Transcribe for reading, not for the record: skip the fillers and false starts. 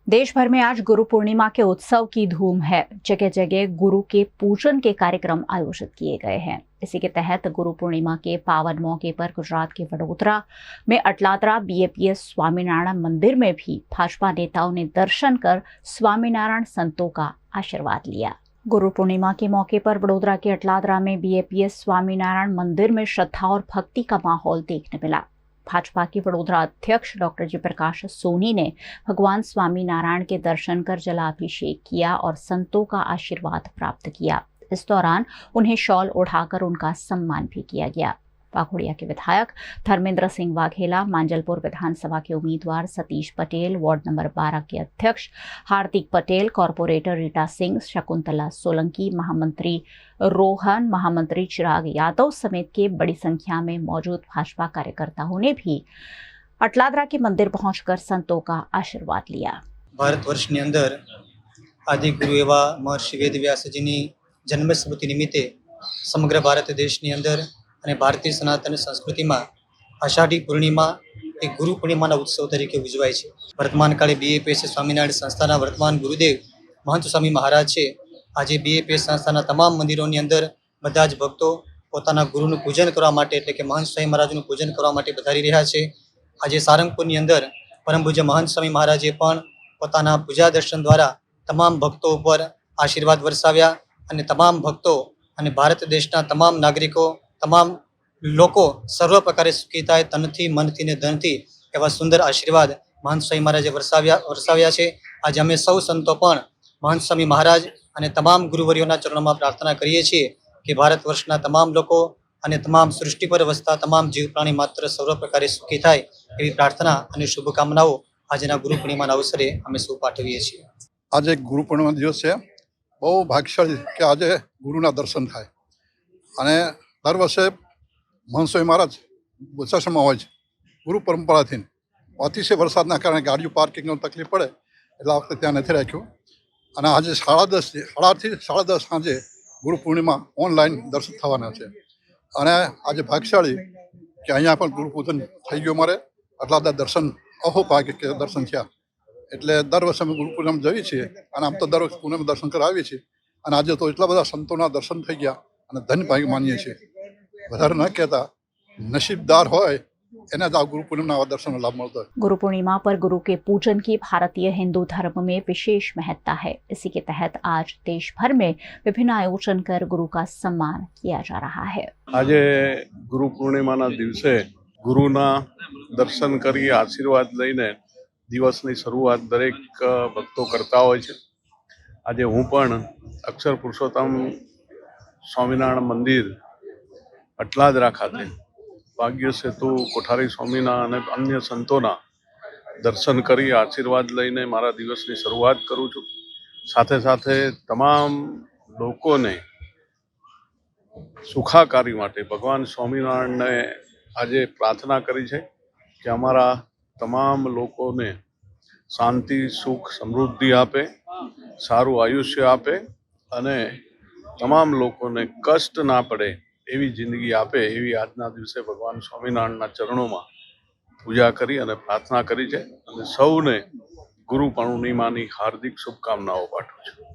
देश भर में आज गुरु पूर्णिमा के उत्सव की धूम है। जगह जगह गुरु के पूजन के कार्यक्रम आयोजित किए गए हैं। इसी के तहत गुरु पूर्णिमा के पावन मौके पर गुजरात के वडोदरा में अटलादरा BAPS स्वामीनारायण मंदिर में भी भाजपा नेताओं ने दर्शन कर स्वामीनारायण संतों का आशीर्वाद लिया। गुरु पूर्णिमा के मौके पर वडोदरा के अटलादरा में BAPS स्वामीनारायण मंदिर में श्रद्धा और भक्ति का माहौल देखने मिला। भाजपा के वडोदरा अध्यक्ष डॉक्टर जयप्रकाश सोनी ने भगवान स्वामीनारायण के दर्शन कर जलाभिषेक किया और संतों का आशीर्वाद प्राप्त किया। इस दौरान उन्हें शॉल ओढ़ाकर उनका सम्मान भी किया गया। वाघोड़िया के विधायक धर्मेंद्र सिंह वाघेला, मांजलपुर विधानसभा के उम्मीदवार सतीश पटेल, वार्ड नंबर 12 के अध्यक्ष हार्दिक पटेल, कॉरपोरेटर रीटा सिंह, शकुंतला सोलंकी, महामंत्री रोहन, महामंत्री चिराग यादव समेत के बड़ी संख्या में मौजूद भाजपा कार्यकर्ताओं ने भी अटलादरा के मंदिर पहुंचकर संतों का आशीर्वाद लिया। भारतवर्षની અંદર આદિગુરુ એવા મહર્ષિ વેદવ્યાસજીની જન્મ સ્મૃતિ નિમિત્તે સમગ્ર ભારત દેશની અંદર અને ભારતીય સનાતન સંસ્કૃતિમાં આષાઢી પૂર્ણિમા એ ગુરુ પૂર્ણિમાના ઉત્સવ તરીકે ઉજવાય છે। વર્તમાન કાળે BAPS સ્વામિનારાયણ સંસ્થાના વર્તમાન ગુરુદેવ મહંત સ્વામી મહારાજ છે। આજે BAPS સંસ્થાના તમામ મંદિરોની અંદર બધા જ ભક્તો પોતાના ગુરુનું પૂજન કરવા માટે એટલે કે મહંત સ્વામી મહારાજનું પૂજન કરવા માટે પધારી રહ્યા છે। આજે સારંગપુરની અંદર પરમ પૂજ્ય મહંત સ્વામી મહારાજે પણ પોતાના પૂજા દર્શન દ્વારા તમામ ભક્તો ઉપર આશીર્વાદ વરસાવ્યા અને તમામ ભક્તો અને ભારત દેશના તમામ નાગરિકો તમામ લોકો સર્વ પ્રકારે સુખી થાય તનથી મનથી ને ધનથી એવા સુંદર આશીર્વાદ મહંત સ્વામી મહારાજે વરસાવ્યા છે। આજે અમે સૌ સંતો પણ મહંત સ્વામી મહારાજ અને તમામ ગુરુવર્યોના ચરણોમાં પ્રાર્થના કરીએ છીએ કે ભારત વર્ષના તમામ લોકો અને તમામ સૃષ્ટિ પર વસતા તમામ જીવ પ્રાણી માત્ર સર્વ પ્રકારે સુખી થાય એવી પ્રાર્થના અને શુભકામનાઓ આજના ગુરુ પૂર્ણિમાના અવસરે અમે સૌ પાઠવીએ છીએ। आज गुरु पूर्णिमा दिवस है। बहु भाग्यशाળી કે આજે ગુરુના દર્શન થાય અને દર વર્ષે મહંત સ્વામી મહારાજ બુચાસણમાં હોય છે। ગુરુ પરંપરાથી અતિશય વરસાદના કારણે ગાડીઓ પાર્કિંગનો તકલીફ પડે એટલે આ વખતે ત્યાં નથી રાખ્યું અને આજે 10:30 8:30 થી 10:30 સાંજે ગુરુ પૂર્ણિમા ઓનલાઈન દર્શન થવાના છે અને આજે ભાગ્યશાળી કે અહીંયા પણ ગુરુ પૂજન થઈ ગયું। મારે આટલા બધા દર્શન અહોભાગ્ય કે દર્શન થયા એટલે દર વર્ષે અમે ગુરુ પૂર્ણિમા જઈએ છીએ અને આમ તો દર વખતે પૂર્ણિમા દર્શન કરવા આવીએ છીએ અને આજે તો એટલા બધા સંતોના દર્શન થઈ ગયા અને ધન્ય ભાગ્ય માનીએ છીએ। વધારે ન કહેતા નસીબદાર હોય એને જ આ ગુરુ પૂર્ણિમાના દર્શનનો લાભ મળતો હોય। गुरु पूर्णिमा पर गुरु के पूजन की भारतीय हिंदू धर्म में विशेष महत्ता है। इसी के तहत आज देश भर में विभिन्न आयोजन कर गुरु का सम्मान किया जा रहा है। આજે ગુરુ પૂર્ણિમાના દિવસે ગુરુના દર્શન કરી આશીર્વાદ લઈને દિવસની શરૂઆત દરેક ભક્તો કરતા હોય છે। આજે હું પણ અક્ષર પુરુષોત્તમ સ્વામિનારાયણ મંદિર અટલાદરા ખાતે ભાગ્ય સેતુ કોઠારી સ્વામીના અને અન્ય સંતોના દર્શન કરી આશીર્વાદ લઈને મારા દિવસની શરૂઆત કરું છું। સાથે સાથે તમામ લોકોને સુખાકારી માટે ભગવાન સ્વામિનારાયણને આજે પ્રાર્થના કરી છે કે અમારા તમામ લોકોને શાંતિ, સુખ, સમૃદ્ધિ આપે, સારું આયુષ્ય આપે અને તમામ લોકોને કષ્ટ ના પડે એવી જિંદગી આપે એવી આજના દિવસે ભગવાન સ્વામિનારાયણના ચરણોમાં પૂજા કરી અને પ્રાર્થના કરી છે અને સૌને ગુરુ પૂર્ણિમાની હાર્દિક શુભકામનાઓ પાઠવું છું।